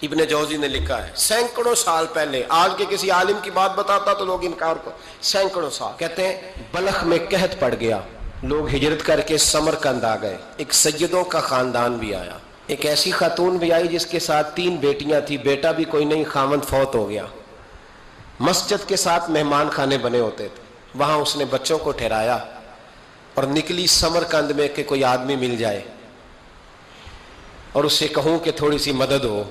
ابن جوزی نے لکھا ہے سینکڑوں سال پہلے، آج کے کسی عالم کی بات بتاتا تو لوگ انکار کو، سینکڑوں سال کہتے ہیں بلخ میں قحط پڑ گیا، لوگ ہجرت کر کے سمرقند آ گئے، ایک سیدوں کا خاندان بھی آیا، ایک ایسی خاتون بھی آئی جس کے ساتھ 3 بیٹیاں تھی، بیٹا بھی کوئی نہیں، خاوند فوت ہو گیا، مسجد کے ساتھ مہمان خانے بنے ہوتے تھے، وہاں اس نے بچوں کو ٹھہرایا اور نکلی سمرقند میں کہ کوئی آدمی مل جائے اور اس سے کہوں کہ تھوڑی سی مدد ہو۔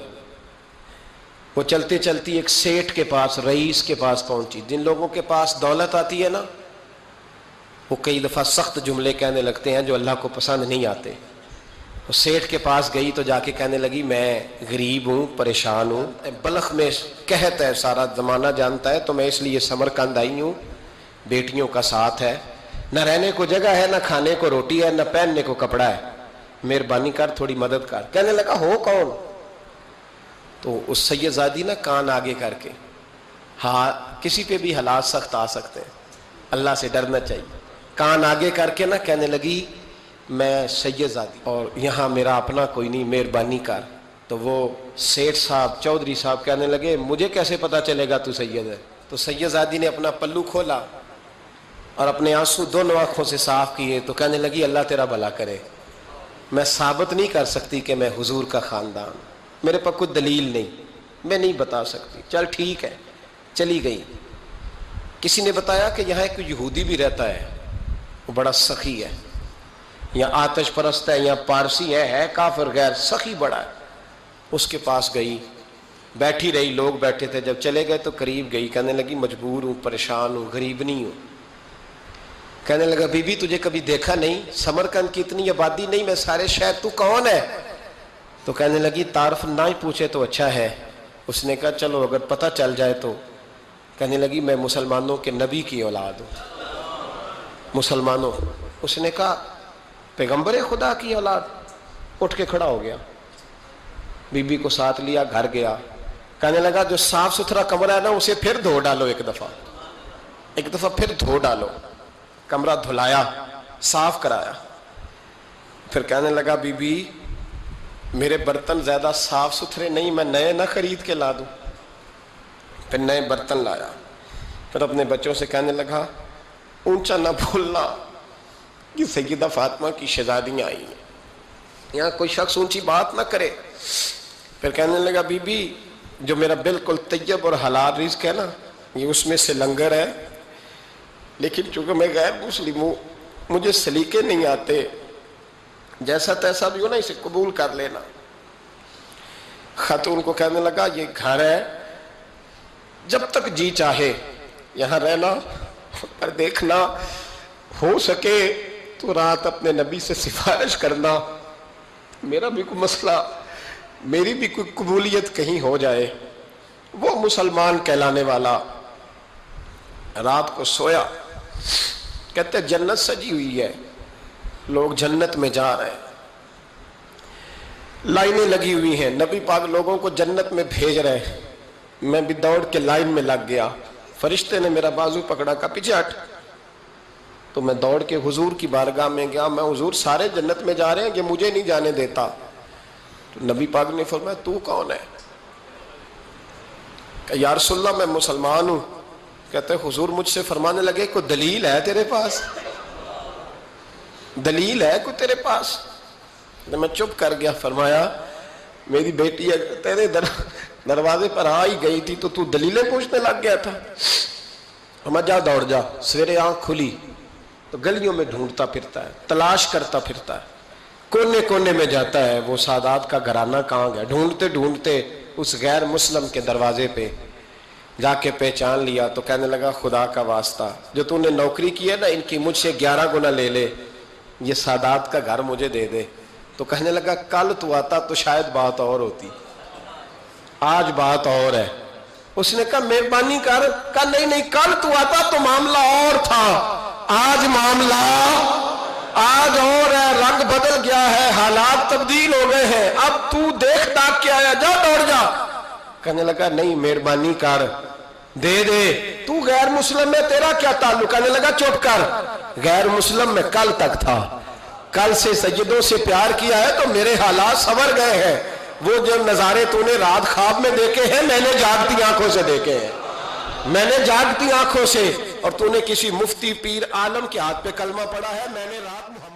وہ چلتے چلتی ایک سیٹھ کے پاس، رئیس کے پاس پہنچی۔ جن لوگوں کے پاس دولت آتی ہے نا، وہ کئی دفعہ سخت جملے کہنے لگتے ہیں جو اللہ کو پسند نہیں آتے۔ وہ سیٹھ کے پاس گئی تو جا کے کہنے لگی میں غریب ہوں، پریشان ہوں، بلخ میں قحط ہے، سارا زمانہ جانتا ہے، تو میں اس لیے سمرقند آئی ہوں، بیٹیوں کا ساتھ ہے، نہ رہنے کو جگہ ہے، نہ کھانے کو روٹی ہے، نہ پہننے کو کپڑا ہے، مہربانی کر تھوڑی مدد کر۔ کہنے لگا ہو کون؟ تو اس سید زادی نا کان آگے کر کے، ہاں کسی پہ بھی حالات سخت آ سکتے ہیں، اللہ سے ڈرنا چاہیے، کان آگے کر کے نا کہنے لگی میں سید زادی اور یہاں میرا اپنا کوئی نہیں، مہربانی کر۔ تو وہ سیٹھ صاحب، چودھری صاحب کہنے لگے مجھے کیسے پتا چلے گا تو سید ہے؟ تو سید زادی نے اپنا پلو کھولا اور اپنے آنسو دونوں آنکھوں سے صاف کیے تو کہنے لگی اللہ تیرا بھلا کرے، میں ثابت نہیں کر سکتی کہ میں حضور کا خاندان، میرے پاس کوئی دلیل نہیں، میں نہیں بتا سکتی، چل ٹھیک ہے، چلی گئی۔ کسی نے بتایا کہ یہاں ایک یہودی بھی رہتا ہے، وہ بڑا سخی ہے، یا آتش پرست ہے، یا پارسی ہے کافر غیر، سخی بڑا ہے۔ اس کے پاس گئی، بیٹھی رہی، لوگ بیٹھے تھے، جب چلے گئے تو قریب گئی، کہنے لگی مجبور ہوں، پریشان ہوں، غریب نہیں ہوں۔ کہنے لگا بی بی تجھے کبھی دیکھا نہیں، سمرقند کی اتنی آبادی نہیں، میں سارے شہر، تو کون ہے؟ تو کہنے لگی تعارف نہ ہی پوچھے تو اچھا ہے۔ اس نے کہا چلو اگر پتہ چل جائے تو۔ کہنے لگی میں مسلمانوں کے نبی کی اولاد ہوں، مسلمانوں۔ اس نے کہا پیغمبر خدا کی اولاد؟ اٹھ کے کھڑا ہو گیا، بی بی کو ساتھ لیا، گھر گیا، کہنے لگا جو صاف ستھرا کمرہ ہے نا اسے پھر دھو ڈالو، ایک دفعہ پھر دھو ڈالو۔ کمرہ دھلایا، صاف کرایا، پھر کہنے لگا بی بی میرے برتن زیادہ صاف ستھرے نہیں، میں نئے نہ خرید کے لا دوں۔ پھر نئے برتن لایا، پھر اپنے بچوں سے کہنے لگا اونچا نہ بھولنا کہ سیدہ فاطمہ کی شہزادیاں آئی ہیں، یہاں کوئی شخص اونچی بات نہ کرے۔ پھر کہنے لگا بی بی جو میرا بالکل طیب اور حلال رزق ہے نا، یہ اس میں سے لنگر ہے، لیکن چونکہ میں غیر مسلم ہوں، مجھے سلیقے نہیں آتے، جیسا تیسا بھی ہو نا اسے قبول کر لینا۔ خاتون کو کہنے لگا یہ گھر ہے، جب تک جی چاہے یہاں رہنا، پر دیکھنا ہو سکے تو رات اپنے نبی سے سفارش کرنا، میرا بھی کوئی مسئلہ، میری بھی کوئی قبولیت کہیں ہو جائے۔ وہ مسلمان کہلانے والا رات کو سویا، کہتے جنت سجی ہوئی ہے، لوگ جنت میں جا رہے ہیں، لائنیں لگی ہوئی ہیں، نبی پاک لوگوں کو جنت میں بھیج رہے ہیں، میں بھی دوڑ کے لائن میں لگ گیا، فرشتے نے میرا بازو پکڑا، کہا پیچھے ہٹ، تو میں دوڑ کے حضور کی بارگاہ میں گیا، میں حضور سارے جنت میں جا رہے ہیں، یہ مجھے نہیں جانے دیتا۔ تو نبی پاک نے فرمایا تو کون ہے؟ کہ یا رسول اللہ میں مسلمان ہوں۔ کہتے حضور مجھ سے فرمانے لگے کوئی دلیل ہے تیرے پاس؟ دلیل ہے کوئی تیرے پاس؟ میں چپ کر گیا۔ فرمایا میری بیٹی تیرے دروازے پر آ ہی گئی تھی تو دلیلیں پوچھنے لگ گیا تھا؟ ہم جا دوڑ جا۔ سویرے آنکھ کھلی تو گلیوں میں ڈھونڈتا پھرتا ہے، تلاش کرتا پھرتا ہے، کونے کونے میں جاتا ہے وہ سادات کا گھرانہ کہاں گیا، ڈھونڈتے ڈھونڈتے اس غیر مسلم کے دروازے پہ جا کے پہچان لیا۔ تو کہنے لگا خدا کا واسطہ جو تو نے نوکری کی ہے نا ان کی مجھ سے 11 گنا لے لے، یہ سادات کا گھر مجھے دے دے۔ تو کہنے لگا کل تو آتا تو شاید بات اور ہوتی، آج بات اور ہے۔ اس نے کہا مہربانی کر، کہا نہیں کل تو آتا تو معاملہ اور تھا، آج معاملہ آج اور ہے، رنگ بدل گیا ہے، حالات تبدیل ہو گئے ہیں، اب تو دیکھ داکھ کے آیا، جا دوڑ جا۔ کہنے لگا نہیں مہربانی کر، دے دے، تو غیر مسلم میں تیرا کیا تعلق؟ کہنے لگا چپ کر، غیر مسلم میں کل تک تھا، کل سے سیدوں سے پیار کیا ہے تو میرے حالات سنور گئے ہیں، وہ جو نظارے تو نے رات خواب میں دیکھے ہیں میں نے جاگتی آنکھوں سے دیکھے ہیں، میں نے جاگتی آنکھوں سے، اور تو نے کسی مفتی پیر عالم کے ہاتھ پہ کلمہ پڑھا ہے، میں نے رات محمد